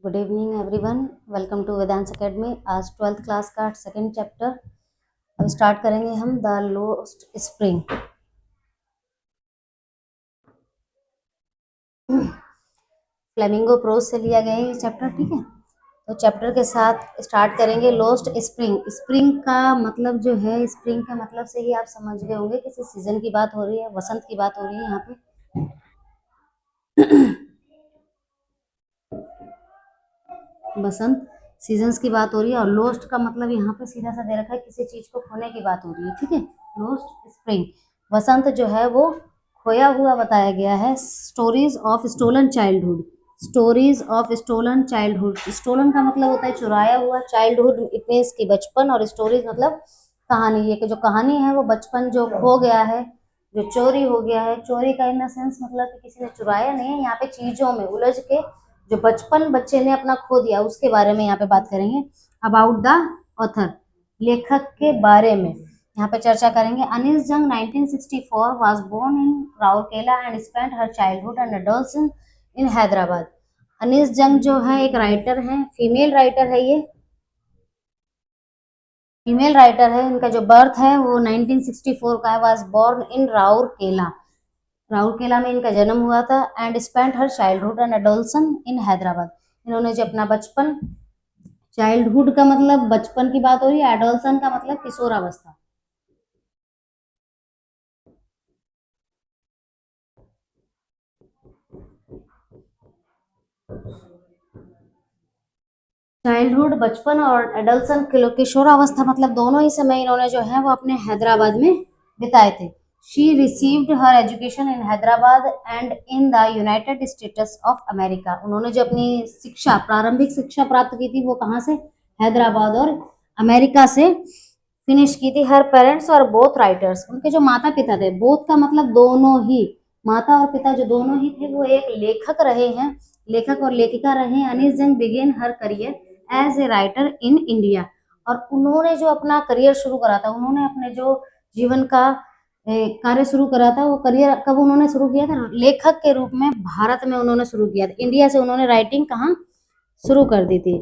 Good evening everyone. Welcome to Vedans academy. आज 12th class का second chapter अब start करेंगे हम, the lost spring. Flamingo prose से लिया गया है ये चैप्टर, ठीक है। तो चैप्टर के साथ स्टार्ट करेंगे लोस्ट स्प्रिंग। स्प्रिंग का मतलब जो है, स्प्रिंग के मतलब से ही आप समझ गए होंगे किसी सीजन की बात हो रही है, वसंत की बात हो रही है यहाँ पे। बसंत सीजन्स की बात हो रही है। और लोस्ट का मतलब यहाँ पे सीधा सा दे रखा है, किसी चीज को खोने की बात हो रही है, ठीक है। लोस्ट स्प्रिंग, वसंत जो है वो खोया हुआ बताया गया है। Stories of stolen childhood, stories of stolen childhood. Stolen का मतलब होता है चुराया हुआ, चाइल्डहुड इट मीन्स की बचपन, और स्टोरीज मतलब कहानी। ये कि जो कहानी है वो बचपन जो खो गया है, जो चोरी हो गया है। चोरी का इन द सेंस मतलब कि किसी ने चुराया नहीं है, यहाँ पे चीजों में उलझ के जो बचपन बच्चे ने अपना खो दिया उसके बारे में यहाँ पे बात करेंगे। अबाउट द ऑथर, लेखक के बारे में यहाँ पे चर्चा करेंगे। Anees Jung 1964 was born in Rourkela and spent her childhood and adolescence in Hyderabad. Anees Jung जो है एक राइटर है, फीमेल राइटर है, ये फीमेल राइटर है। इनका जो बर्थ है वो 1964 का है। Was born in Rourkela, Rourkela में इनका जन्म हुआ था। And spent her childhood and adolescence in Hyderabad. इन्होंने जो अपना बचपन, चाइल्डहुड का मतलब बचपन की बात हो रही है, एडोलसन का मतलब किशोरावस्था। चाइल्डहुड बचपन और एडल्सन किशोरावस्था मतलब दोनों ही समय इन्होंने जो है वो अपने हैदराबाद में बिताए थे। She received her education in Hyderabad and in the United states of America. उन्होंने जो अपनी शिक्षा, प्रारंभिक शिक्षा प्राप्त की थी वो कहाँ से, हैदराबाद और अमेरिका से फिनिश की थी। हर पेरेंट्स और बोथ राइटर्स, उनके जो माता पिता थे, बोथ का मतलब दोनों ही, माता और पिता जो दोनों ही थे वो एक लेखक रहे हैं, लेखक और लेखिका रहे हैं। Anees Jung began her career as a writer in India. और उन्होंने जो अपना करियर शुरू करा था, उन्होंने अपने जो जीवन का कार्य शुरू करा था, वो करियर कब उन्होंने शुरू किया था, लेखक के रूप में भारत में उन्होंने शुरू किया था। इंडिया से उन्होंने राइटिंग कहाँ शुरू कर दी थी।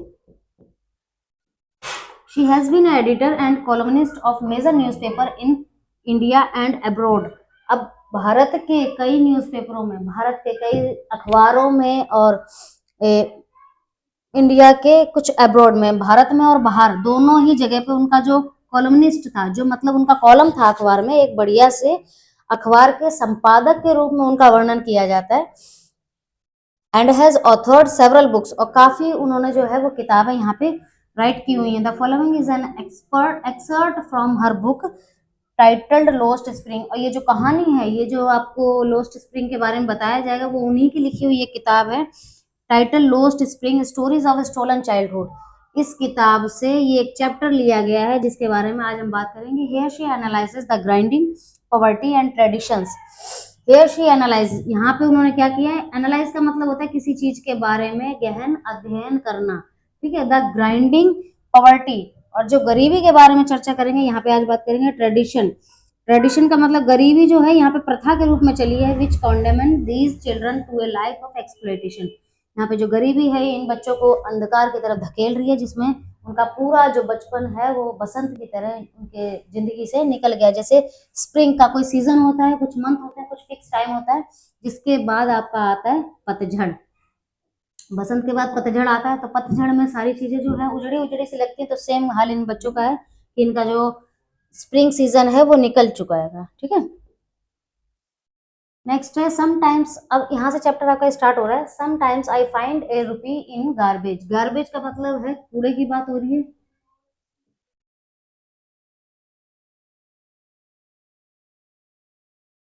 She has been editor and columnist of major newspaper in India and abroad. अब भारत के कई न्यूज़पेपरों में, भारत के कई अखबारों में, और इंडिया के कुछ अब्रॉड में, भारत में और बाहर दोनों ही जगह पे उनका जो कॉलमनिस्ट था, जो मतलब उनका कॉलम था अखबार में, एक बढ़िया से अखबार के संपादक के रूप में उनका वर्णन किया जाता है। And has authored several books, और काफी उन्होंने जो है वो किताबें यहाँ पे राइट की हुई हैं। The following is an expert exert from her book titled lost spring. और ये जो कहानी है, ये जो आपको लोस्ट स्प्रिंग के बारे में बताया जाएगा, वो उन्हीं की लिखी हुई एक किताब है, title lost spring stories of stolen childhood. इस किताब से ये एक चैप्टर लिया गया है जिसके बारे में आज हम बात करेंगे। Here she analyses the grinding poverty and traditions. Here she analyse, यहाँ पे उन्होंने क्या किया है, एनालाइज का मतलब होता है किसी चीज के बारे में गहन अध्ययन करना, ठीक है। द ग्राइंडिंग पॉवर्टी, और जो गरीबी के बारे में चर्चा करेंगे यहाँ पे आज बात करेंगे। ट्रेडिशन, ट्रेडिशन का मतलब गरीबी जो है यहाँ पे प्रथा के रूप में चली है, which condemn these children to a life of exploitation. यहाँ पे जो गरीबी है इन बच्चों को अंधकार की तरफ धकेल रही है, जिसमें उनका पूरा जो बचपन है वो बसंत की तरह उनके जिंदगी से निकल गया। जैसे स्प्रिंग का कोई सीजन होता है, कुछ मंथ होते हैं, कुछ फिक्स टाइम होता है, जिसके बाद आपका आता है पतझड़। बसंत के बाद पतझड़ आता है, तो पतझड़ में सारी चीजें जो है उजड़ी उजड़ी सी लगती है। तो सेम हाल इन बच्चों का है कि इनका जो स्प्रिंग सीजन है वो निकल चुका है, ठीक है। नेक्स्ट है समटाइम्स। अब यहाँ से चैप्टर आपका स्टार्ट हो रहा है। Sometimes I find A rupee in garbage. Garbage का मतलब है कूड़े की बात हो रही है,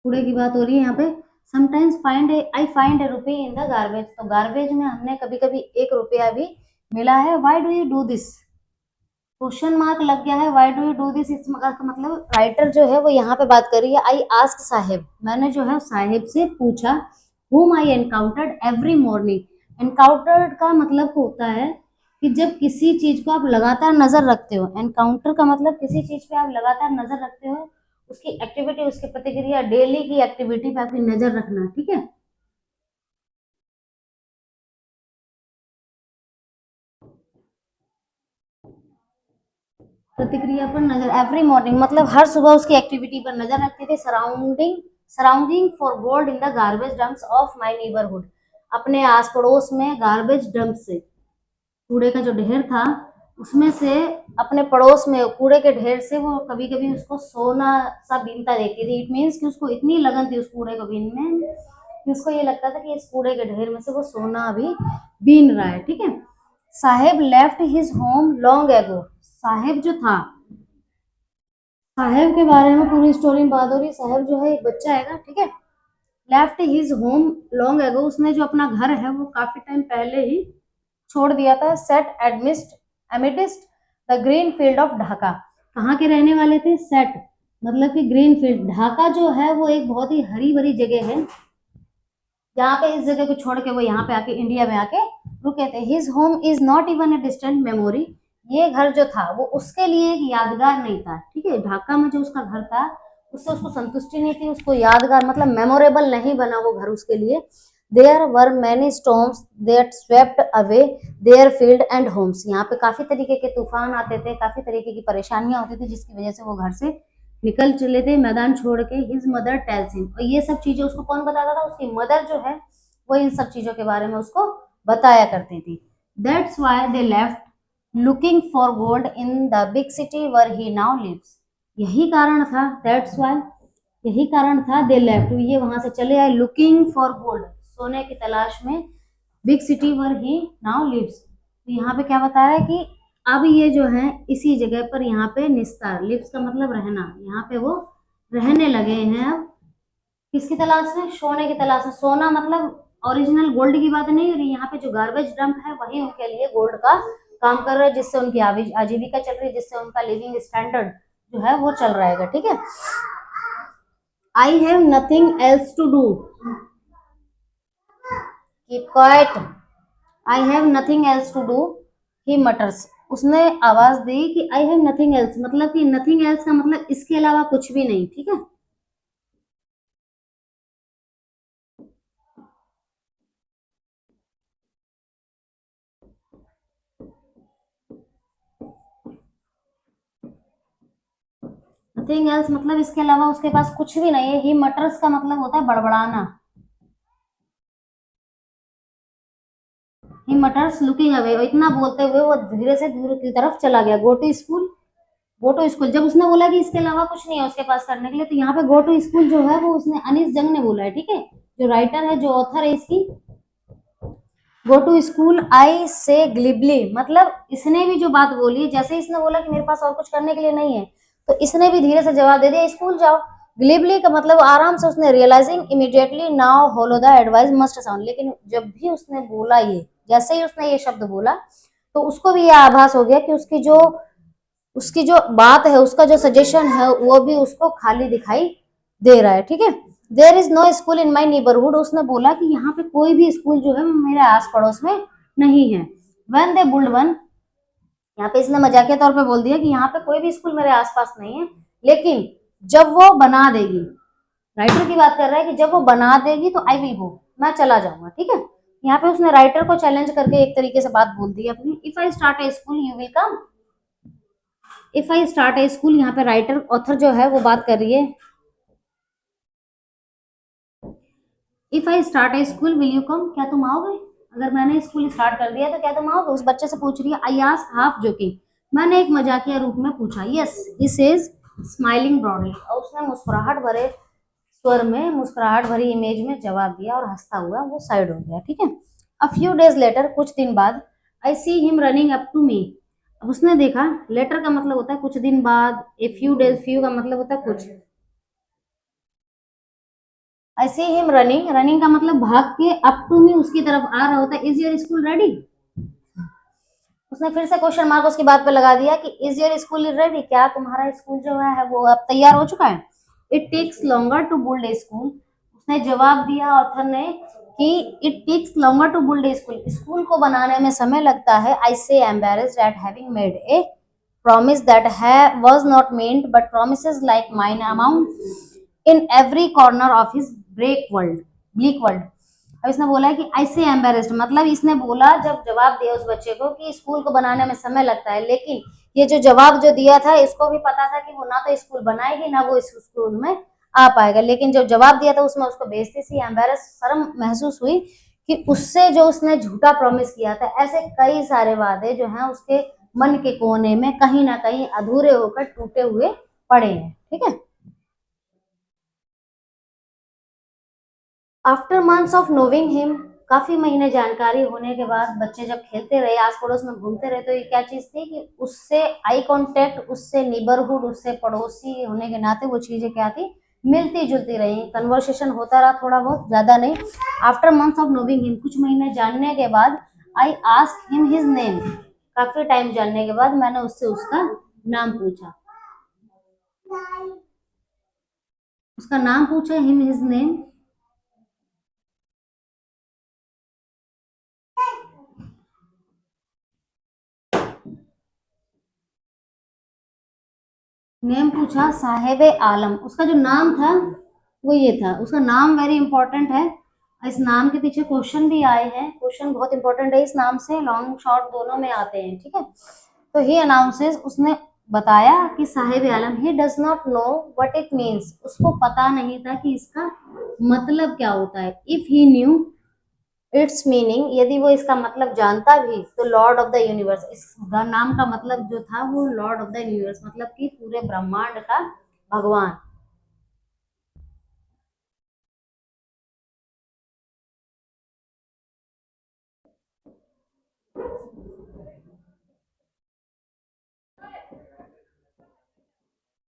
कूड़े की बात हो रही है यहाँ पे। Sometimes find A, I find A rupee in the garbage, तो गार्बेज में हमने कभी कभी एक रुपया भी मिला है। Why do you do this, question mark लग गया है। Why do you do this, इस का मतलब राइटर जो है वो यहाँ पे बात कर रही है। आई आस्क साहिब, मैंने जो है साहिब से पूछा। whom I encountered every morning। Encountered का मतलब होता है कि जब किसी चीज को आप लगातार नजर रखते हो। एनकाउंटर का मतलब किसी चीज पे आप लगातार नजर रखते हो, उसकी एक्टिविटी, उसकी प्रतिक्रिया, डेली की एक्टिविटी पे आपकी नजर रखना, ठीक है। प्रतिक्रिया पर नजर, एवरी मॉर्निंग मतलब हर सुबह उसकी एक्टिविटी पर नजर रखते थे। Surrounding for gold in the garbage dumps of my neighbourhood, अपने आस पड़ोस में गार्बेज डंप से, कूड़े का जो ढेर था उसमें से, अपने पड़ोस में कूड़े के ढेर से वो कभी कभी उसको सोना सा बीनता देखती थी। इट मीन्स कि उसको इतनी लगन थी उस कूड़े को बीनने में कि उसको ये लगता था कि इस कूड़े के ढेर में से वो सोना अभी बीन रहा है। ठीक है। Saheb left his home long ago, Saheb जो था, साहेब के बारे में पूरी स्टोरी में बात हो रही। साहेब जो है एक बच्चा है, ठीक है। लेफ्ट हिज होम लॉन्ग एगो, उसने जो अपना घर है वो काफी टाइम पहले ही छोड़ दिया था। Set amidst the green field of Dhaka, कहाँ के रहने वाले थे? सेट मतलब कि ग्रीन फील्ड, ढाका जो है वो एक बहुत ही हरी भरी जगह है, जहाँ पे इस जगह को छोड़ के वो यहाँ पे आके इंडिया में आके रुके थे। His home is not even a distant memory, ये घर जो था वो उसके लिए एक यादगार नहीं था। ठीक है, ढाका में जो उसका घर था उससे उसको संतुष्टि नहीं थी, उसको यादगार मतलब मेमोरेबल नहीं बना वो घर उसके लिए। There were many storms that swept away their fields and homes, यहाँ पे काफी तरीके के तूफान आते थे, काफी तरीके की परेशानियां होती थी, जिसकी वजह से वो घर से निकल चले थे मैदान छोड़ के। हिज मदर टेल्स हिम, और ये सब चीजें उसको कौन बताता था? उसकी मदर जो है वो इन सब चीजों के बारे में उसको बताया करती थी। That's why they left looking for gold in the big city where he now lives, यही कारण था, दैट्स वाई यही कारण था, दे लेफ्ट ये वहां से चले आए, लुकिंग फॉर गोल्ड सोने की तलाश में, big city where he now lives, तो यहाँ पे क्या बता रहा है कि अब ये जो है इसी जगह पर यहाँ पे निस्तार, लिव्स का मतलब रहना, यहाँ पे वो रहने लगे हैं अब। किसकी तलाश में? सोने की तलाश में। सोना मतलब ओरिजिनल गोल्ड की बात नहीं हो रही, यहाँ पे जो गार्बेज डंप है वही उनके लिए गोल्ड का काम कर रहा है, जिससे उनकी आजीविका चल रही है, जिससे उनका लिविंग स्टैंडर्ड जो है वो चल रहेगा। ठीक है। I have nothing else to do, keep quiet, I have nothing else to do, he mutters, उसने आवाज दी कि आई हैव नथिंग एल्स, मतलब कि नथिंग एल्स का मतलब इसके अलावा कुछ भी नहीं। ठीक है। नथिंग एल्स मतलब इसके अलावा उसके पास कुछ भी नहीं है। ही मटर्स का मतलब होता है बड़बड़ाना। ही मटर्स लुकिंग अवे, इतना बोलते हुए वो धीरे से दूर की तरफ चला गया। Go to school, go to school, जब उसने बोला कि इसके अलावा कुछ नहीं है उसके पास करने के लिए, तो यहाँ पे गो टू स्कूल जो है वो उसने अनीस जंग ने बोला है। ठीक है, जो राइटर है, जो ऑथर है इसकी। गो टू स्कूल आई से ग्लिबली, मतलब इसने भी जो बात बोली, जैसे इसने बोला कि मेरे पास और कुछ करने के लिए नहीं है, तो इसने भी धीरे से जवाब दे दिया स्कूल जाओ। ग्लिबली का मतलब आराम से, उसने realising immediately now hollow the advice must sound, लेकिन जब भी उसने बोला ये, जैसे ही उसने ये शब्द बोला तो उसको भी ये आभास हो गया कि उसकी जो बात है, उसका जो सजेशन है वो भी उसको खाली दिखाई दे रहा है। ठीक है। There is no school in my neighbourhood, उसने बोला कि यहाँ पे कोई भी स्कूल जो है मेरे आस पड़ोस में नहीं है। वेन दे बुल्ड वन, यहाँ पे इसने मजाकिया तौर पे बोल दिया कि यहाँ पे कोई भी स्कूल मेरे आसपास नहीं है, लेकिन जब वो बना देगी, राइटर की बात कर रहा है कि जब वो बना देगी तो आई विल गो, मैं चला जाऊंगा। ठीक है। यहाँ पे उसने राइटर को चैलेंज करके एक तरीके से बात बोल दी अपनी। If I start A school you will come, if I start A school, यहाँ पे राइटर ऑथर जो है वो बात कर रही है। If I start A school will you come, क्या तुम आओगे? अगर मैंने स्कूल स्टार्ट कर दिया तो क्या तुम आओगे? उस बच्चे से पूछ रही है। आई आस्क्ड हाफ जोकिंग, मैंने एक मजाकिया रूप में पूछा। Yes he says smiling broadly, और उसने मुस्कुराहट भरे स्वर में, मुस्कुराहट भरी इमेज में जवाब दिया और हंसता हुआ वो साइड हो गया। ठीक है। अ फ्यू डेज लेटर, कुछ दिन बाद, I see him running up to me, अब उसने देखा, लेटर का मतलब होता है कुछ दिन बाद, ए फ्यू डेज, फ्यू का मतलब होता है कुछ। आई सी हिम रनिंग, रनिंग का मतलब भाग के, अप टू मी उसकी तरफ आ रहा होता है। इज योर स्कूल रेडी, उसने फिर से क्वेश्चन मार्क उसकी बात पे लगा दिया कि इज योर स्कूल रेडी, क्या तुम्हारा स्कूल जो है वो अब तैयार हो चुका है। It takes longer to build a school, उसने जवाब दिया ऑथर ने कि it takes longer to build a school, school को बनाने में समय लगता है। I so embarrassed at having made a promise that was not meant, but promises like mine amount in every corner of his bleak world. अब इसने बोला है कि आई से एम्बेरेस्ड, मतलब इसने बोला, जब जवाब दिया उस बच्चे को कि स्कूल को बनाने में समय लगता है, लेकिन ये जो जवाब जो दिया था इसको भी पता था कि वो ना तो स्कूल बनाएगी ना वो इस स्कूल में आ पाएगा, लेकिन जब जवाब दिया था उसमें उसको बेइज्जती सी, एम्बेरस, शर्म महसूस हुई कि उससे जो उसने झूठा प्रॉमिस किया था। ऐसे कई सारे वादे जो हैं उसके मन के कोने में कहीं ना कहीं अधूरे होकर टूटे हुए पड़े हैं। ठीक है। आफ्टर मंथ्स ऑफ नोविंग हिम, काफी महीने जानकारी होने के बाद बच्चे जब खेलते रहे, आस पड़ोस में घूमते रहे, तो ये क्या चीज थी कि उससे आई कांटेक्ट, उससे नेबरहुड, उससे पड़ोसी होने के नाते वो चीजें क्या थी, मिलती जुलती रही, कन्वर्सेशन होता रहा थोड़ा बहुत, ज्यादा नहीं। आफ्टर मंथ्स ऑफ नोविंग हिम, कुछ महीने जानने के बाद, I ask him his name, काफी टाइम जानने के बाद मैंने उससे उसका नाम पूछा, उसका नाम पूछा, हिम हिज नेम। नेम पूछा साहेब आलम, उसका जो नाम था वो ये था, उसका नाम वेरी इंपॉर्टेंट है। इस नाम के पीछे क्वेश्चन भी आए हैं, क्वेश्चन बहुत इंपॉर्टेंट है, इस नाम से लॉन्ग शॉर्ट दोनों में आते हैं। ठीक है। तो ही अनाउंसेस, उसने बताया कि Saheb Alam, he does not know what it means, उसको पता नहीं था कि इसका मतलब क्या होता है। If he new it's meaning, यदि वो इसका मतलब जानता भी, तो लॉर्ड ऑफ द यूनिवर्स, इस नाम का मतलब जो था वो लॉर्ड ऑफ द यूनिवर्स, मतलब कि पूरे ब्रह्मांड का भगवान।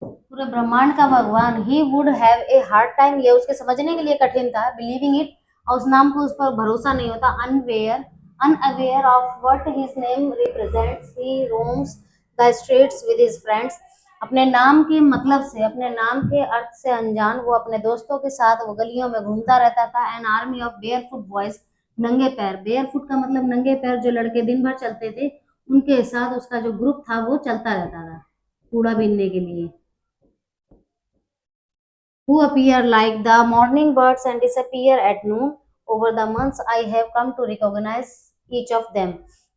पूरे ब्रह्मांड का भगवान, he would have a hard time, ये उसके समझने के लिए कठिन था, बिलीविंग इट, और उस नाम को, उस पर भरोसा नहीं होता, unaware, unaware of what his name represents, he roams the streets with his friends, अपने नाम के मतलब से, अपने नाम के अर्थ से अनजान, वो अपने दोस्तों के साथ वो गलियों में घूमता रहता था। An army of bear foot boys, नंगे पैर, बेयर फुट का मतलब नंगे पैर, जो लड़के दिन भर चलते थे, उनके साथ उसका जो ग्रुप था वो चलता रहता था कूड़ा बीनने के लिए। who appear like the morning birds and disappear at noon. Over the months, I have come to recognize each of them.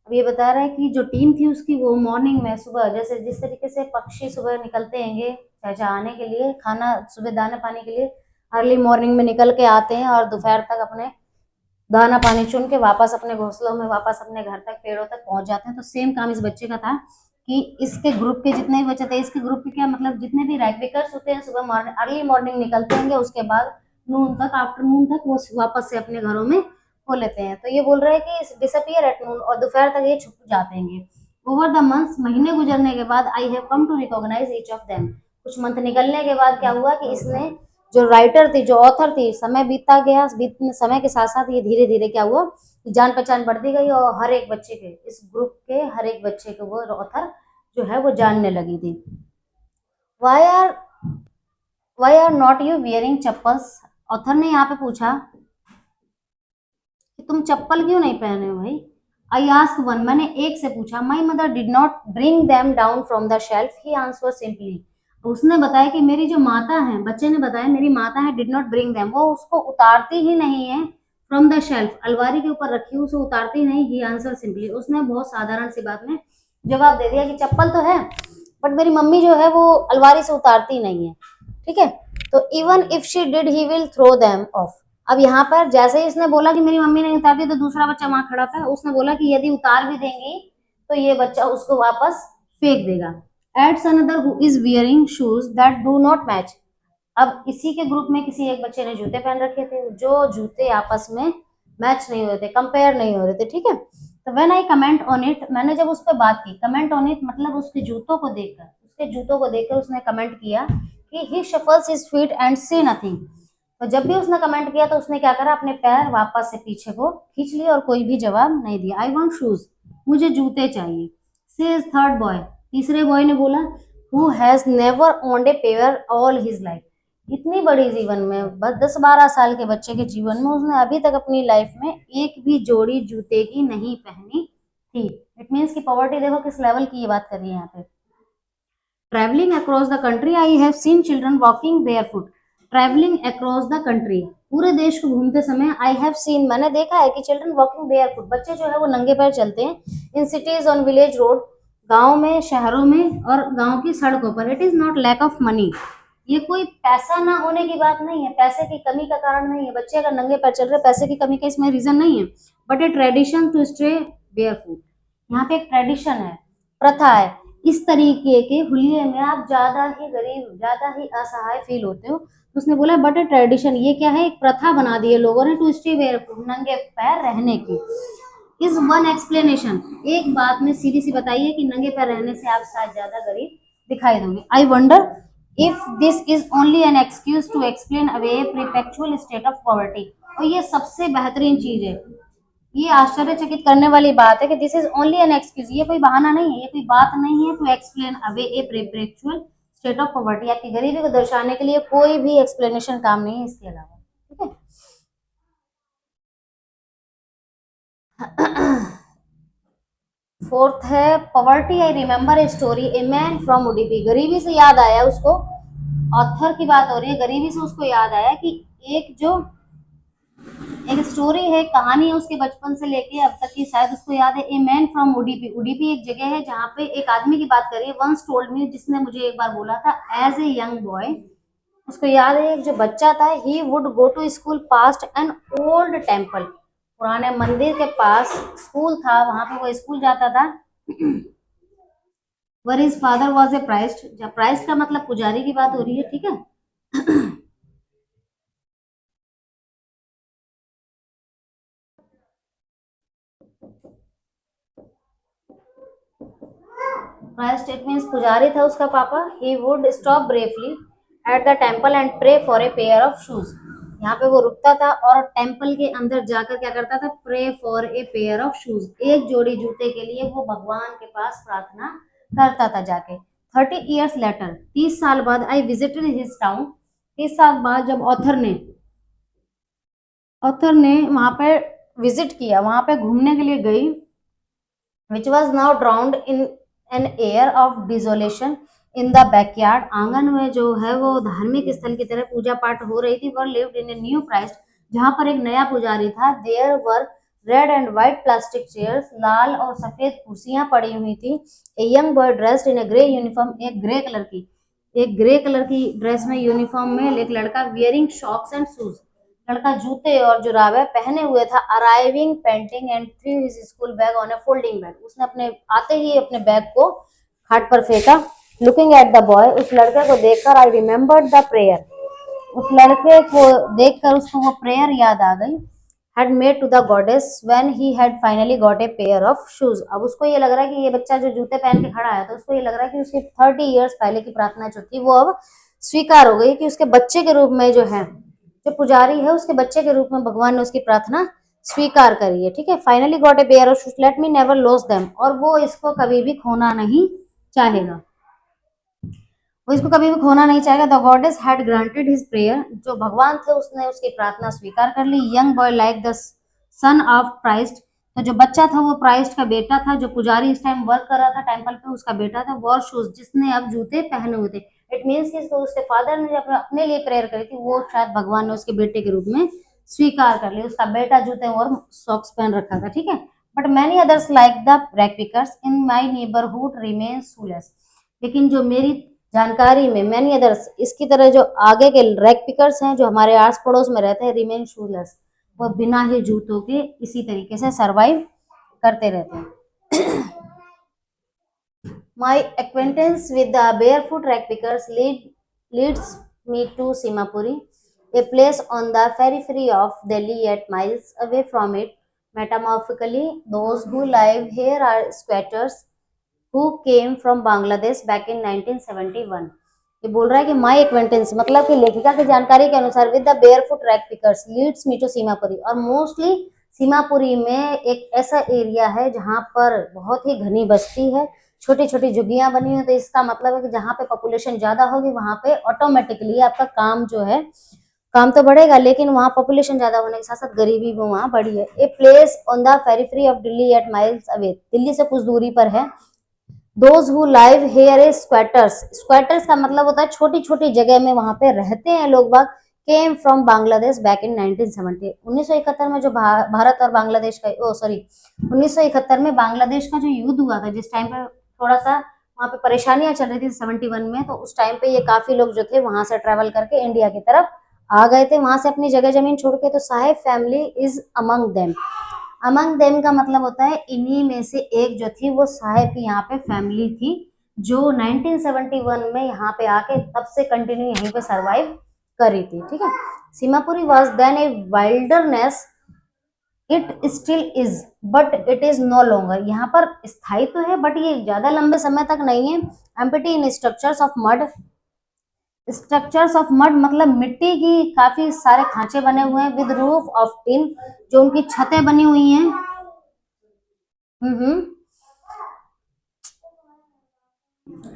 अब ये बता रहा है कि जो टीम थी उसकी, वो मॉर्निंग में, सुबह, जैसे जिस तरीके से पक्षी सुबह निकलते हैंगे चहचहाने के लिए, खाना सुबह दाना पानी के लिए अर्ली मॉर्निंग में निकल के आते हैं और दोपहर तक अपने दाना पानी चुन के वापस अपने घोंसलों में, वापस अपने घर तक, पेड़ों तक पहुंच जाते हैं। तो सेम काम इस बच्चे का था कि इसके ग्रुप के जितने भी बच्चे थे, इसके ग्रुप के क्या मतलब, जितने भी राइट पिकर्स होते हैं, सुबह मॉर्निंग, अर्ली मॉर्निंग निकलते होंगे, उसके बाद नून तक, आफ्टरनून तक वो वापस से अपने घरों में खो लेते हैं। तो ये बोल रहे हैं कि डिसअपियर एट नून, और दोपहर तक ये छुप जाते हैं। ओवर द मंथ्स, महीने गुजरने के बाद, I have come to recognise each of them, कुछ मंथ निकलने के बाद क्या हुआ कि इसने, जो राइटर थी, जो ऑथर थी, समय बीतता गया, बीतने समय के साथ साथ ये धीरे धीरे क्या हुआ, जान पहचान बढ़ती गई, और हर एक बच्चे के, इस ग्रुप के हर एक बच्चे को वो ऑथर जो है वो जानने लगी थी। Why are why are not you wearing chappals, author ने यहाँ पे पूछा कि तुम चप्पल क्यों नहीं पहने हो भाई। आई आस्क वन, मैंने एक से पूछा, my mother did not bring them down from the shelf, he answer simply, उसने बताया कि मेरी जो माता है, बच्चे ने बताया मेरी माता है, डिड नॉट ब्रिंग देम, वो उसको उतारती ही नहीं है, फ्रॉम द शेल्फ, अलमारी के ऊपर रखी उसे उतारती नहीं, ही आंसर सिंपली, उसने बहुत साधारण सी बात में जवाब दे दिया कि चप्पल तो है, बट मेरी मम्मी जो है वो अलमारी से उतारती नहीं है। ठीक है। तो even if she did he will throw them off, अब यहाँ पर जैसे ही इसने बोला कि मेरी मम्मी नहीं उतारती, तो दूसरा बच्चा वहां खड़ा था, उसने बोला कि यदि उतार भी देंगी तो ये बच्चा उसको वापस फेंक देगा। Ads another who is wearing shoes that do not match, अब इसी के ग्रुप में किसी एक बच्चे ने जूते पहन रखे थे, जो जूते आपस में मैच नहीं हो रहे थे, कंपेयर नहीं हो रहे थे। ठीक है। तो when I comment on it, मैंने जब उस पर बात की, कमेंट ऑन इट मतलब उसके जूतों को देखकर, उसने कमेंट किया कि he shuffles his feet and see nothing, तो जब भी उसने कमेंट किया तो उसने क्या करा, अपने पैर वापस से पीछे को खींच लिए और कोई भी जवाब नहीं दिया। आई वांट शूज, मुझे जूते चाहिए। सेज थर्ड बॉय, तीसरे बॉय ने बोला, who has never owned a pair all his life, इतनी बड़ी जीवन में, बस 10-12 साल के बच्चे के जीवन में उसने अभी तक अपनी लाइफ में एक भी जोड़ी जूते की नहीं पहनी थी। इट मीन्स की पॉवर्टी देखो किस लेवल की ये बात कर रही है यहाँ पे। Travelling across the country, I have seen children walking barefoot, travelling across the country, पूरे देश को घूमते समय आई हैव सीन, मैंने देखा है कि चिल्ड्रन वॉकिंग बेयरफुट, बच्चे जो है वो नंगे पैर चलते हैं, in cities on village road, गांव में, शहरों में और गांव की सड़कों पर। It is not lack of money, ये कोई पैसा ना होने की बात नहीं है, पैसे की कमी का कारण नहीं है, बच्चे अगर नंगे पैर चल रहे, पैसे की कमी का इसमें रीजन नहीं है, but a tradition to stay barefoot. यहाँ पे एक ट्रेडिशन है, प्रथा है, इस तरीके के हुलिये में आप ज्यादा ही गरीब, ज्यादा ही असहाय फील होते हो। तो उसने बोला बट ए ट्रेडिशन, ये क्या है, एक प्रथा बना दी है लोगों ने, टू स्टे बेयरफुट, नंगे पैर रहने की। इज वन एक्सप्लेनेशन, एक बात में सीधी सी बताइए कि नंगे पैर रहने से आप शायद ज्यादा गरीब दिखाई दोगे। I wonder if this is only an excuse to explain away perpetual state of poverty. और ये सबसे बेहतरीन चीज है, ये आश्चर्यचकित करने वाली बात है कि this is only an excuse, ये कोई बहाना नहीं है, ये कोई बात नहीं है, to explain away a perpetual state of poverty, आपकी गरीबी को दर्शाने के लिए कोई भी एक्सप्लेनेशन काम नहीं है इसके अलावा, ठीक है। फोर्थ है poverty, I remember a story, a man from Udupi, गरीबी से याद आया उसको, ऑथर की बात हो रही है, गरीबी से उसको याद आया कि एक जो एक स्टोरी है, कहानी है उसके बचपन से लेके अब तक की, शायद उसको याद है। A man from Udupi, Udupi एक जगह है जहाँ पे एक आदमी की बात करिए, वंस टोल्ड मी, जिसने मुझे एक बार बोला था, एज ए यंग बॉय, उसको याद है एक जो बच्चा था, he would go to school past an old temple, पुराने मंदिर के पास स्कूल था, वहां पे वो स्कूल जाता था। वर his father was a priest, जब प्राइस्ट का मतलब पुजारी की बात हो रही है, ठीक है। प्राइस्ट इट मीन्स पुजारी था उसका पापा। He would stop briefly at the temple and pray for a pair of shoes, यहाँ पे वो रुकता था और टेम्पल के अंदर जाकर क्या करता था, pray for a pair of shoes, एक जोड़ी जूते के लिए वो भगवान के पास प्रार्थना करता था जाके। 30 years लेटर, 30 साल बाद, आई विजिटेड हिज टाउन, 30 साल बाद जब ऑथर ने वहां पे विजिट किया, वहां पे घूमने के लिए गई, which was now drowned in an air of desolation in the backyard, आंगन में जो है वो धार्मिक स्थल की तरह पूजा पाठ हो रही थी, were lived in a new Christ, जहां पर एक नया पुजारी था, there were red and white plastic chairs, लाल और सफेद कुर्सियां पड़ी हुई थी, a young boy dressed in a grey uniform, एक ग्रे कलर की ड्रेस में, यूनिफॉर्म में एक लड़का, वियरिंग शॉक्स एंड शूज, लड़का जूते और जुराबे पहने हुए था, arriving painting and through his school bag on A folding bag, उसने अपने आते ही अपने बैग को खाट पर फेंका। लुकिंग एट द बॉय, उस लड़के को देखकर, आई रिमेम्बर्ड द प्रेयर, उस लड़के को देखकर उसको वो प्रेयर याद आ गई, had made to the goddess when he had finally got a pair of shoes। अब उसको ये लग रहा है कि ये बच्चा जो जूते पहन के खड़ा है, तो उसको ये लग रहा है कि उसकी 30 years पहले की प्रार्थना जो थी वो अब स्वीकार हो गई, कि उसके बच्चे के रूप में जो है, जो पुजारी है उसके बच्चे के रूप में भगवान ने उसकी प्रार्थना स्वीकार करी है, ठीक है। Finally got a pair of shoes, let me never loss them, और वो इसको कभी भी खोना नहीं चाहेगा, वो इसको कभी भी खोना नहीं चाहेगा। The goddess had granted his prayer, जो भगवान थे उसने उसकी प्रार्थना स्वीकार कर ली। Young boy like the son of Christ, तो जो बच्चा था वो क्राइस्ट का बेटा था, जो पुजारी इस टाइम वर्क कर रहा था टेंपल पे उसका बेटा था। वॉर शूज, जिसने अब जूते पहने हुए थे, इट मीन्स कि इसको उसके फादर ने जब अपने लिए प्रेयर करी थी, वो शायद भगवान ने उसके बेटे के रूप में स्वीकार कर ली, उसका बेटा जूते और सॉक्स पहन रखा था, ठीक है। But many others like the ragpickers in my neighbourhood remain shoeless, लेकिन जो मेरी जानकारी में मैनी अदर्स, इसकी तरह जो आगे के रैक पिकर्स हैं जो हमारे आस पड़ोस में रहते हैं, रिमेन शूलेस, वो बिना ही जूतों के इसी तरीके से सरवाइव करते रहते हैं। My acquaintance with the barefoot rag pickers leads me to Seemapuri, a place on the periphery of Delhi yet miles away from it. Metamorphically, those who live here are squatters who came from Bangladesh back in 1971। ये बोल रहा है कि माई acquaintance मतलब कि लेखिका की जानकारी के अनुसार, with the barefoot rag pickers leads me to Seemapuri, और मोस्टली सीमापुरी में एक ऐसा एरिया है जहां पर बहुत ही घनी बस्ती है, छोटी छोटी झुग्गियां बनी हुई, तो इसका मतलब है कि जहां पे पॉपुलेशन ज्यादा होगी वहां पे ऑटोमेटिकली आपका काम जो है, काम तो बढ़ेगा, लेकिन वहां पॉपुलेशन ज्यादा होने के साथ साथ गरीबी भी वहां बढ़ी है। A place on the periphery of Delhi yet miles away, Delhi से कुछ दूरी पर है। Those who live here is squatters, squatters का मतलब होता है छोटी छोटी जगह में वहां पे रहते हैं लोग बाग, came from Bangladesh back in 1970। 1971 में जो भारत और बांग्लादेश का, ओ सॉरी, 1971 में बांग्लादेश का जो युद्ध हुआ था, जिस टाइम पे थोड़ा सा वहाँ पे परेशानियां चल रही थी 71 में, तो उस टाइम पे ये काफी लोग जो थे वहां से ट्रेवल करके इंडिया की तरफ आ गए थे, वहां से अपनी जगह जमीन छोड़ के। तो Saheb family is among them. Among them का मतलब होता है इन्हीं में से एक जो थी वो साहेब की यहाँ पे फैमिली थी, जो 1971 में यहाँ पे आके तब से कंटिन्यू यहीं पे सरवाइव करी थी। ठीक है। Seemapuri was then a wilderness, it still is but it is no longer. यहाँ पर स्थायी तो है बट ये ज्यादा लंबे समय तक नहीं है। Empty in structures of mud. Structures of mud मतलब मिट्टी की काफी सारे खांचे बने हुए हैं। विद रूफ ऑफ टिन, जो उनकी छतें बनी हुई हैं। हम्म,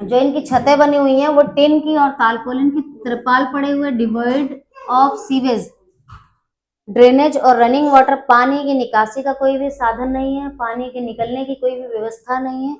जो इनकी छतें बनी हुई हैं वो टिन की और तालपोलिन की त्रिपाल पड़े हुए। डिवॉइड ऑफ सीवेज, ड्रेनेज और रनिंग वाटर, पानी की निकासी का कोई भी साधन नहीं है, पानी के निकलने की कोई भी व्यवस्था नहीं है।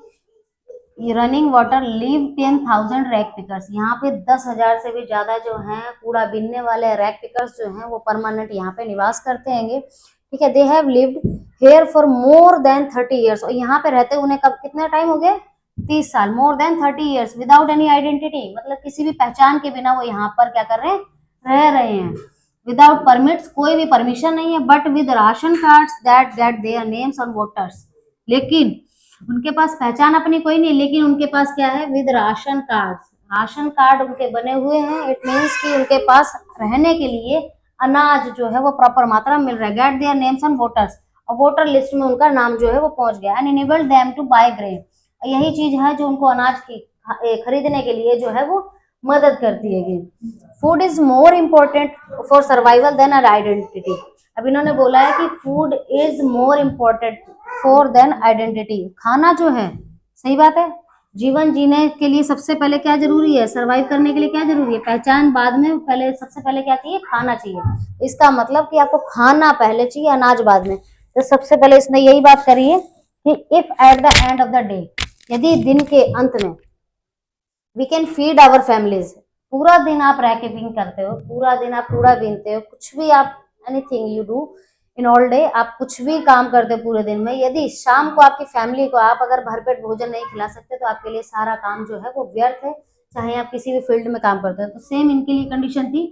Running water, leave 10,000 rag pickers. यहाँ पे 10,000 से भी ज्यादा जो हैं कूड़ा बीनने वाले रैक पिकर्स जो हैं वो परमानेंट यहाँ पे निवास करते हैं। ठीक है। They have lived here for more than 30 years. और यहाँ पे रहते उन्हें कब कितना टाइम हो गया? 30 साल। More than 30 years without any identity, मतलब किसी भी पहचान के बिना वो यहाँ पर क्या कर रहे हैं? रह रहे हैं। विदाउट परमिट्स, कोई भी परमिशन नहीं है। But with ration cards that get their names on voters, लेकिन उनके पास पहचान अपनी कोई नहीं, लेकिन उनके पास क्या है? With ration card. Ration card उनके बने हुए हैं। इट मीन्स कि उनके पास रहने के लिए अनाज जो है वो प्रॉपर मात्रा में मिल रहा है। Get their names on voters, और वोटर लिस्ट में उनका नाम जो है वो पहुंच गया। And enable them to buy grain, यही चीज है जो उनको अनाज की खरीदने के लिए जो है वो मदद करती है। Food is more important for survival than our identity. अब इन्होंने बोला है कि food is more important for than identity. खाना जो है, सही बात है, जीवन जीने के लिए सबसे पहले क्या जरूरी है? सरवाइव करने के लिए क्या जरूरी है? पहचान बाद में, पहले सबसे पहले क्या चाहिए? खाना चाहिए। इसका मतलब कि आपको खाना पहले चाहिए, अनाज बाद में। तो सबसे पहले इसने यही बात करी है कि if at the end of the day, यदि दिन के अंत में, we can feed our families. पूरा दिन आप रैकेपिंग करते हो, पूरा दिन आप कूड़ा बीनते हो, कुछ भी आप, anything you do in all day, आप कुछ भी काम करते हो पूरे दिन में, यदि शाम को आपकी फैमिली को आप अगर भरपेट भोजन नहीं खिला सकते तो आपके लिए सारा काम जो है वो व्यर्थ है, चाहे आप किसी भी फील्ड में काम करते हो। तो सेम इनके लिए कंडीशन थी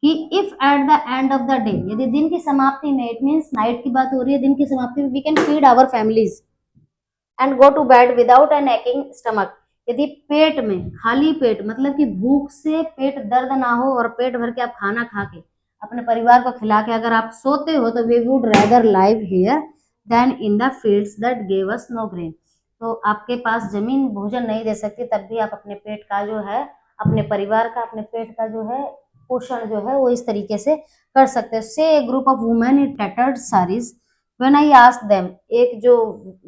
कि if at the end of the day, यदि दिन की समाप्ति में, इट मीन्स नाइट की बात हो रही है, दिन की समाप्ति में, we can feed our families and go to bed without an aching stomach. यदि पेट में, खाली पेट मतलब कि भूख से पेट दर्द ना हो और पेट भर के आप खाना खा के अपने परिवार को खिला के अगर आप सोते हो, तो we would rather live here than in the fields that gave us no grain. तो आपके पास जमीन भोजन नहीं दे सकती, तब भी आप अपने पेट का जो है, अपने परिवार का, अपने पेट का जो है पोषण जो है वो इस तरीके से कर सकते हैं। से group of women in tattered saris, when I asked them, एक जो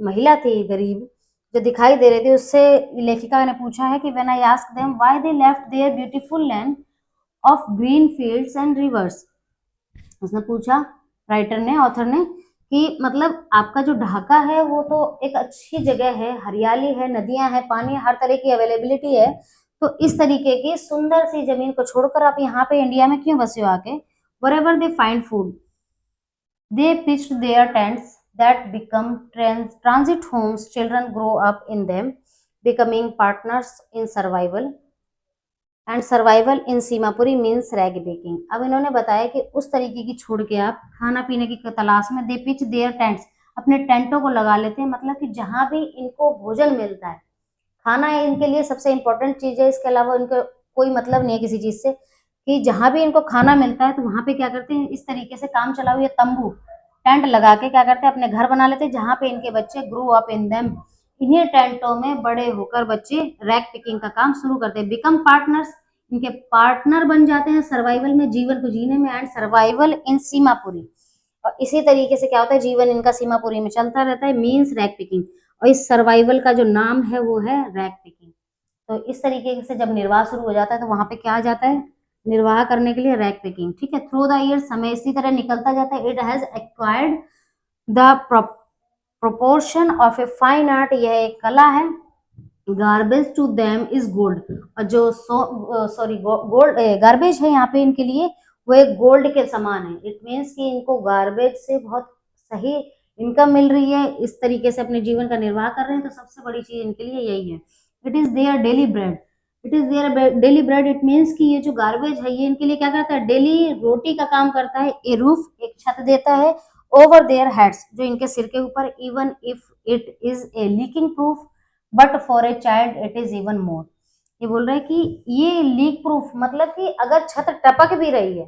महिला थी गरीब जो दिखाई दे रही थी, उससे लेखिका ने पूछा है कि when I asked them why they left their beautiful land of green fields and rivers. उसने पूछा, राइटर ने, ऑथर ने, कि मतलब आपका जो ढाका है वो तो एक अच्छी जगह है, हरियाली है, नदियां हैं, पानी, हर तरह की अवेलेबिलिटी है, तो इस तरीके की सुंदर सी जमीन को छोड़कर आप यहाँ पे इंडिया में क्यों बसे हो आके? wherever they find food, they pitched their tents that become transit homes. Children grow up in them, becoming partners in survival. And survival in Seemapuri means rag baking. अब इन्होंने बताया कि उस तरीके की छोड़ के आप खाना पीने की तलाश में, दे पिच देयर टेंट्स, अपने टेंटों को लगा लेते हैं, मतलब कि जहां भी इनको भोजन मिलता है, खाना इनके लिए सबसे इंपॉर्टेंट चीज है, इसके अलावा इनको कोई मतलब नहीं है किसी चीज से, कि जहां भी इनको खाना मिलता है तो वहां पे क्या करते हैं? इस तरीके से काम चलाओ, ये तंबू टेंट लगा के क्या करते हैं? अपने घर बना लेते हैं, जहां पे इनके बच्चे ग्रो अप इन देम। इन्हीं टेंटों में बड़े होकर बच्चे रैक पिकिंग का काम शुरू करते हैं। बिकम पार्टनर्स, इनके पार्टनर बन जाते हैं सर्वाइवल में, जीवन को जीने में। एंड सर्वाइवल इन सीमापुरी, और इसी तरीके से क्या होता है? जीवन इनका सीमापुरी में चलता रहता है, मीन्स रैक पिकिंग। और इस सर्वाइवल का जो नाम है वो है रैक पिकिंग। तो इस तरीके से जब निर्वाह शुरू हो जाता है तो वहां पे क्या आ जाता है? निर्वाह करने के लिए रैक पिकिंग। ठीक है। थ्रू द ईयर, समय इसी तरह निकलता जाता है। It has acquired the proportion of a fine art, यह एक कला है। Garbage to them is gold, और जो सॉरी गोल्ड गार्बेज है यहाँ पे इनके लिए वो एक गोल्ड के समान है। इट मीन्स कि इनको गार्बेज से बहुत सही इनकम मिल रही है, इस तरीके से अपने जीवन का निर्वाह कर रहे हैं, तो सबसे बड़ी चीज इनके लिए यही है। It is their daily bread. It is their daily bread. It means कि ये जो गार्बेज है ये इनके लिए क्या करता है, डेली रोटी का काम करता है, ए रूफ, एक छत देता है, ओवर देयर हेड्स, जो इनके सिर के ऊपर, even if it is A leaking proof, but for a child it is even more. ये बोल रहा है कि ये लीक प्रूफ मतलब कि अगर छत टपक भी रही है,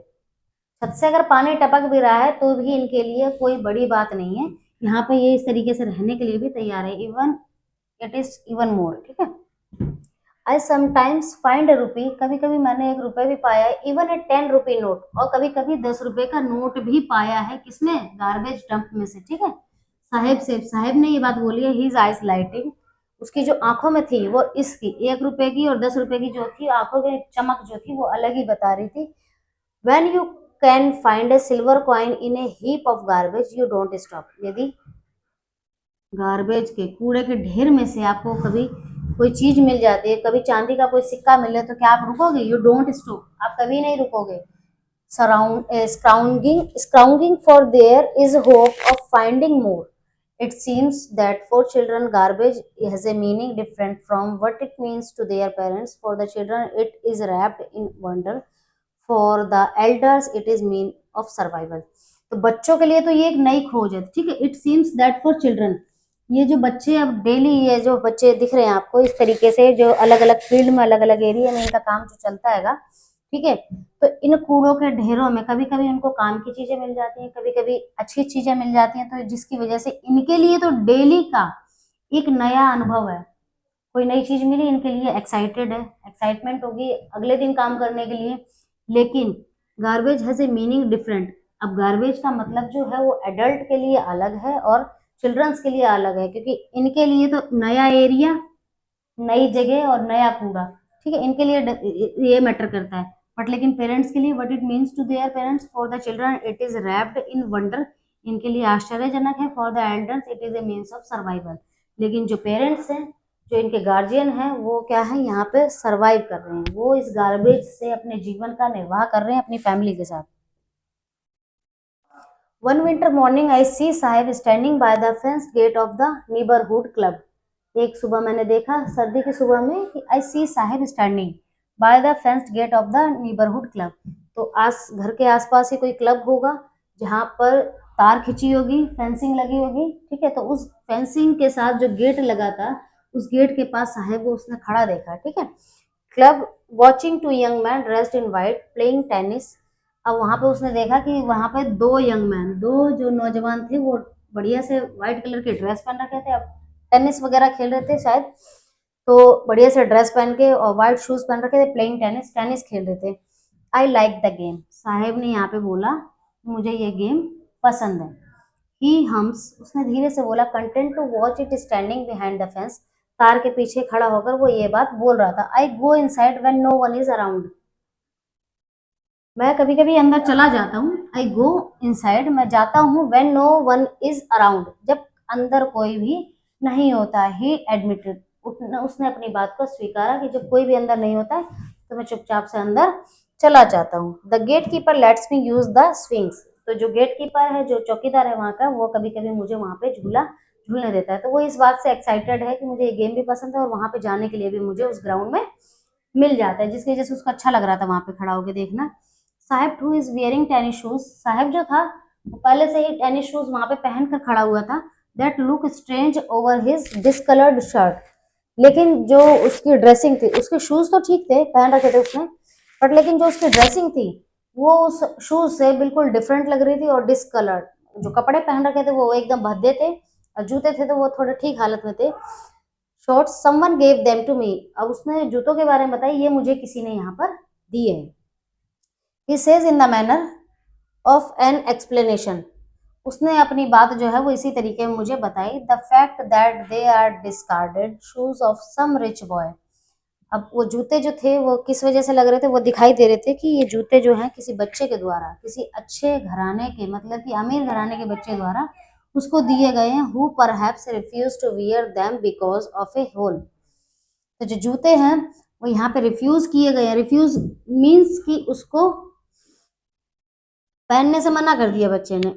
छत से अगर पानी टपक भी रहा है तो भी इनके लिए कोई बड़ी बात नहीं है। यहाँ पे ये इस तरीके से रहने के लिए भी तैयार है, even it is even more. ठीक है। आई समटाइम्स फाइंड रुपी, कभी कभी मैंने 1 रुपए भी पाया है, इवन ए 10 रुपी नोट, और कभी कभी 10 रुपए का नोट भी पाया है, किसमें, गार्बेज डंप में से। ठीक है। साहेब से, साहेब ने ये बात बोली है, हीज आइज लाइटिंग, उसकी जो आंखों में थी वो, इसकी 1 रुपए की और 10 रुपए की जो थी आंखों की चमक जो थी वो अलग ही बता रही थी। When you can find a silver coin in a heap of garbage, you don't stop. यदि गार्बेज के कूड़े के ढेर में से आपको कभी कोई चीज मिल जाती है, कभी चांदी का कोई सिक्का मिले, तो क्या आप रुकोगे? यू डोंट स्टॉप, आप कभी नहीं रुकोगे। Scrounging for there is hope of finding more. It seems that for children garbage has a meaning different from what it means to their parents. For the children it is wrapped in wonder, for the elders it is mean of survival. तो बच्चों के लिए तो ये एक नई खोज है। ठीक है। It seems that for children, ये जो बच्चे अब डेली, ये जो बच्चे दिख रहे हैं आपको इस तरीके से, जो अलग अलग फील्ड में, अलग अलग एरिया में इनका काम जो चलता हैगा, ठीक है, तो इन कूड़ों के ढेरों में कभी कभी उनको काम की चीजें मिल जाती हैं, कभी कभी अच्छी चीजें मिल जाती हैं, तो जिसकी वजह से इनके लिए तो डेली का एक नया अनुभव है। कोई नई चीज मिली, इनके लिए एक्साइटेड है, एक्साइटमेंट होगी अगले दिन काम करने के लिए। लेकिन garbage has a meaning different, अब गार्बेज का मतलब जो है वो एडल्ट के लिए अलग है और चिल्ड्रंस के लिए अलग है, क्योंकि इनके लिए तो नया एरिया, नई जगह और नया कूड़ा, ठीक है, इनके लिए ये मैटर करता है। बट लेकिन पेरेंट्स के लिए, what it means to their parents, for the children it is wrapped in wonder, इनके लिए आश्चर्यजनक है। For the elders it is a means of survival, लेकिन जो पेरेंट्स हैं, जो इनके गार्जियन हैं, वो क्या है, यहाँ पे सरवाइव कर रहे हैं, वो इस गार्बेज से अपने जीवन का निर्वाह कर रहे हैं अपनी फैमिली के साथ। One winter morning I see Saheb standing by the fence gate of the neighbourhood club. एक सुबह मैंने देखा, सर्दी की सुबह में, कि I see Saheb standing by the fenced gate of the neighbourhood club. तो आस घर के आसपास ही कोई क्लब होगा जहाँ पर तार खिंची होगी, फेंसिंग लगी होगी, ठीक है, तो उस फेंसिंग के साथ जो गेट लगा था, उस गेट के पास साहेब को उसने खड़ा देखा। ठीक है। Club watching two young man dressed in white playing tennis. अब वहां पे उसने देखा कि वहां पे 2 यंग मैन, 2 जो नौजवान थे, वो बढ़िया से व्हाइट कलर के ड्रेस पहन रखे थे, अब टेनिस वगैरह खेल रहे थे शायद, तो बढ़िया से ड्रेस पहन के और व्हाइट शूज पहन रखे थे, प्लेइंग टेनिस, टेनिस खेल रहे थे। आई लाइक द गेम, साहेब ने यहाँ पे बोला मुझे ये गेम पसंद है। ही हम्स, उसने धीरे से बोला, content to watch it standing behind the fence, car के पीछे खड़ा होकर वो ये बात बोल रहा था। I go inside when no one is around, मैं कभी कभी अंदर चला जाता हूँ। आई गो इनसाइड, मैं जाता हूँ, when no one is around, जब अंदर कोई भी नहीं होता। ही एडमिटेड, उसने अपनी बात को स्वीकारा कि जब कोई भी अंदर नहीं होता है तो मैं चुपचाप से अंदर चला जाता हूँ। The gatekeeper lets me use the swings, तो जो गेट कीपर है, जो चौकीदार है वहां का, वो कभी कभी मुझे वहां पे झूला झूलने देता है। तो वो इस बात से एक्साइटेड है कि मुझे ये गेम भी पसंद है और वहां पे जाने के लिए भी मुझे उस ग्राउंड में मिल जाता है, जिसकी वजह से उसको अच्छा लग रहा था वहां पे खड़ा होकर देखना। Saheb too is wearing tennis shoes, Saheb जो था वो पहले से ही टेनिस शूज वहां पे पहन कर खड़ा हुआ था। That look strange over his discoloured shirt, लेकिन जो उसकी ड्रेसिंग थी, उसके शूज तो ठीक थे, पहन रखे थे उसने, बट लेकिन जो उसकी ड्रेसिंग थी वो उस शूज से बिल्कुल डिफरेंट लग रही थी, और डिसकलर्ड, जो कपड़े पहन रखे थे वो एकदम भद्दे थे, और जूते थे तो वो थोड़े ठीक हालत में थे। Shorts someone gave them to me, अब उसने जूतों के बारे में बताई, ये मुझे किसी ने यहाँ पर दिए हैं। He says in the manner of an explanation, उसने अपनी बात जो है वो इसी तरीके में मुझे बताई। The fact that they are discarded shoes of some rich boy, अब वो जूते जो थे वो किस वजह से लग रहे थे, वो दिखाई दे रहे थे कि ये जूते जो हैं किसी बच्चे के द्वारा, किसी अच्छे घराने के, मतलब कि अमीर घराने के बच्चे द्वारा उसको दिए गए हैं। Who perhaps refuse to wear them because of a hole, तो जो जूते हैं वो यहाँ पे रिफ्यूज किए गए हैं। रिफ्यूज मीन्स कि उसको पहनने से मना कर दिया बच्चे ने।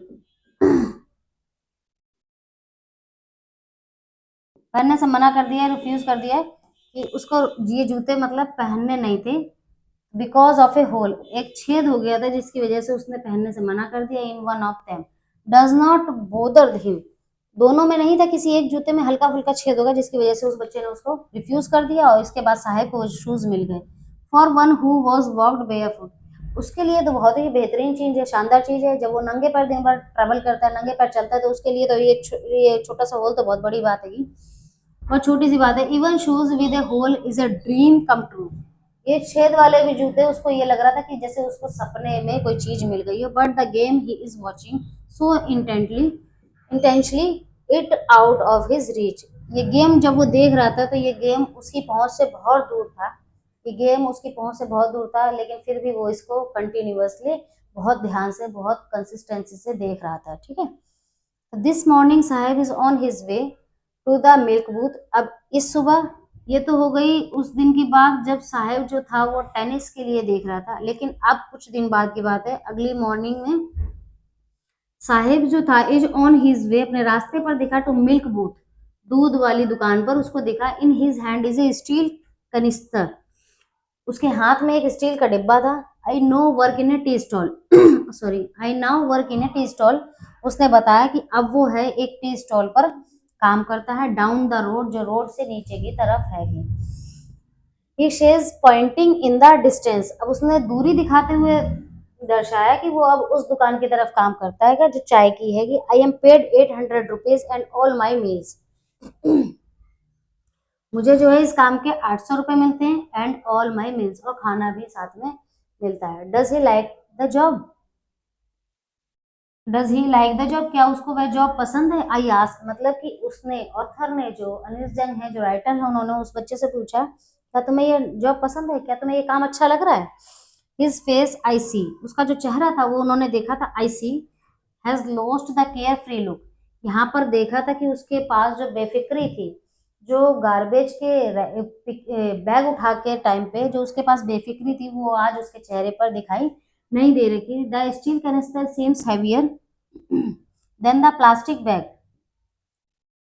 पहनने से मना कर दिया, रिफ्यूज कर दिया कि उसको ये जूते मतलब पहनने नहीं थे। बिकॉज ऑफ ए होल, एक छेद हो गया था जिसकी वजह से उसने पहनने से मना कर दिया। In one of them does not bother him, दोनों में नहीं था, किसी एक जूते में हल्का फुल्का छेद होगा जिसकी वजह से उस बच्चे ने उसको रिफ्यूज कर दिया और इसके बाद साहेब को शूज मिल गए। For one who was walked barefoot, उसके लिए तो बहुत ही बेहतरीन चीज है, शानदार चीज है। जब वो नंगे पैर दिन भर ट्रेवल करता है, नंगे पैर चलता है, तो उसके लिए तो ये छोटा सा होल तो बहुत बड़ी बात है। और छोटी सी बात है, even shoes with a hole is a dream come true, ये छेद वाले भी जूते उसको ये लग रहा था कि जैसे उसको सपने में कोई चीज मिल गई हो। But the game he is watching so intently it out of his reach, ये गेम जब वो देख रहा था तो ये गेम उसकी पहुंच से बहुत दूर था, ये गेम उसकी पहुंच से बहुत दूर था, लेकिन फिर भी वो इसको कंटिन्यूअसली बहुत ध्यान से बहुत कंसिस्टेंसी से देख रहा था। ठीक है, this morning Saheb is on his way to the milk booth. अब इस सुबह, ये तो हो गई उस दिन की बात जब साहेब जो था वो टेनिस के लिए देख रहा था, लेकिन अब कुछ दिन बाद की बात है, अगली मॉर्निंग में साहेब जो था इज ऑन हिज वे, अपने रास्ते पर दिखा टू मिल्क बूथ, दूध वाली दुकान पर उसको दिखा। In his hand is a steel canister, उसके हाथ में एक स्टील का डिब्बा था। I know work in A tea stall, sorry, I now work in A tea stall, उसने बताया कि अब वो है एक टी स्टॉल पर काम करता है। डाउन द रोड, जो रोड से नीचे की तरफ है। ही शेज पॉइंटिंग इन द डिस्टेंस, अब उसने दूरी दिखाते हुए दर्शाया कि वो अब उस दुकान की तरफ काम करता है जो चाय की है। कि I am paid 800 rupees and all my meals, मुझे जो है इस काम के 800 रुपये मिलते हैं एंड ऑल माई मील्स, और खाना भी साथ में मिलता है। Does he like the job, does he like the job, क्या उसको वह जॉब पसंद है। आई आस्क, मतलब कि उसने, ऑथर ने, जो अनिल जंग है, जो राइटर है, उन्होंने उस बच्चे से पूछा क्या तुम्हें ये जॉब पसंद है, क्या तुम्हें ये काम अच्छा लग रहा है। हिज फेस आई सी, उसका जो चेहरा था वो उन्होंने देखा था। I see has lost the carefree look, यहाँ पर देखा था कि उसके पास जो बेफिक्री थी, जो गार्बेज के बैग उठा के टाइम पे जो उसके पास बेफिक्री थी, वो आज उसके चेहरे पर दिखाई नहीं दे रही थी। The steel canister seems heavier than the plastic bag,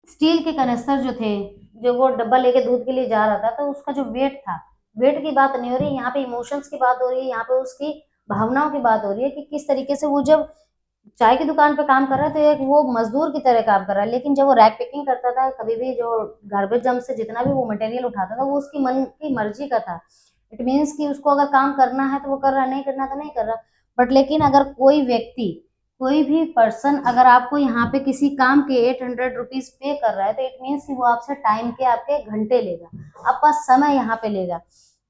steel के कनेस्टर जो थे, जो वो डब्बा लेके दूध के लिए जा रहा था, तो उसका जो वेट था, वेट की बात नहीं हो रही यहाँ पे, इमोशंस की बात हो रही है, यहाँ पे उसकी भावनाओं की बात हो रही है कि किस तरीके से वो जब चाय की दुकान पे काम कर रहा है तो एक वो मजदूर की तरह काम कर रहा है, लेकिन जब वो रैक पिकिंग करता था, कभी भी जो गार्बेज जम से जितना भी वो मटेरियल उठाता था, वो उसकी मन की मर्जी का था। इट मीन्स कि उसको अगर काम करना है तो वो कर रहा, नहीं करना तो नहीं कर रहा। बट लेकिन अगर कोई व्यक्ति, कोई भी पर्सन अगर आपको यहाँ पे किसी काम के 800 रुपीज पे कर रहा है, तो इट मीन्स कि वो आपसे टाइम के आपके घंटे लेगा, आपका समय यहाँ पे लेगा।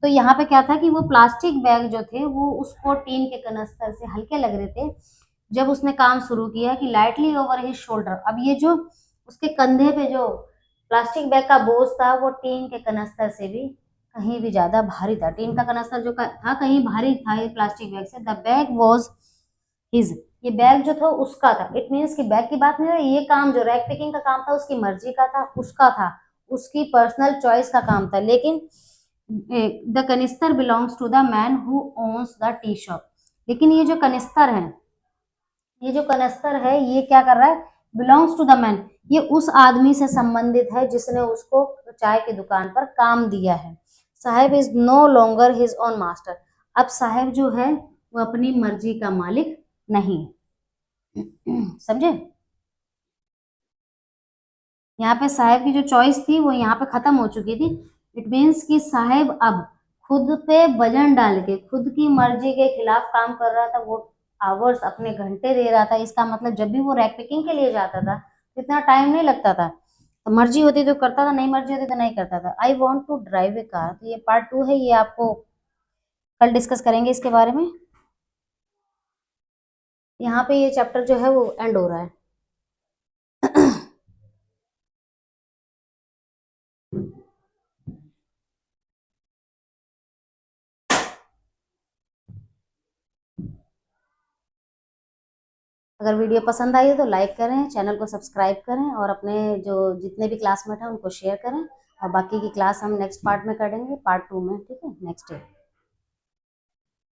तो यहाँ पे क्या था कि वो प्लास्टिक बैग जो थे वो उसको टीन के कनस्तर से हल्के लग रहे थे। जब उसने काम शुरू किया कि लाइटली ओवर हिज शोल्डर, अब ये जो उसके कंधे पे जो प्लास्टिक बैग का बोझ था वो टीन के कनस्तर से भी कहीं भी ज्यादा भारी था। टीन का कनस्तर जो था कहीं भारी था ये प्लास्टिक बैग से। द बैग वॉज हिज, ये बैग जो था उसका था। इट मीन्स कि बैग की बात नहीं है, ये काम जो रैक पिकिंग का काम था उसकी मर्जी का था, उसका था, उसकी पर्सनल चॉइस का काम था। लेकिन the canister belongs to the man who owns the tea shop, लेकिन ये जो कनिस्तर है, ये जो कनस्तर है ये क्या कर रहा है, बिलोंग्स टू द मैन, ये उस आदमी से संबंधित है जिसने उसको चाय की दुकान पर काम दिया है। Saheb is no longer his own master, अब साहेब जो है वो अपनी मर्जी का मालिक नहीं है। समझे, यहाँ पे साहेब की जो चॉइस थी वो यहाँ पे खत्म हो चुकी थी। इट मीन्स कि साहेब अब खुद पे वजन डाल के खुद की मर्जी के खिलाफ काम कर रहा था। वो आवर्स, अपने घंटे दे रहा था। इसका मतलब जब भी वो रैक पिकिंग के लिए जाता था तो इतना टाइम नहीं लगता था, तो मर्जी होती तो करता था, नहीं मर्जी होती तो नहीं करता था। I want to drive a car, तो ये पार्ट 2 है, ये आपको कल डिस्कस करेंगे इसके बारे में। यहाँ पे ये चैप्टर जो है वो एंड हो रहा है। अगर वीडियो पसंद आई हो तो लाइक करें, चैनल को सब्सक्राइब करें और अपने जो जितने भी क्लासमेट हैं उनको शेयर करें। और बाकी की क्लास हम नेक्स्ट पार्ट में करेंगे, पार्ट 2 में। ठीक है, नेक्स्ट डे।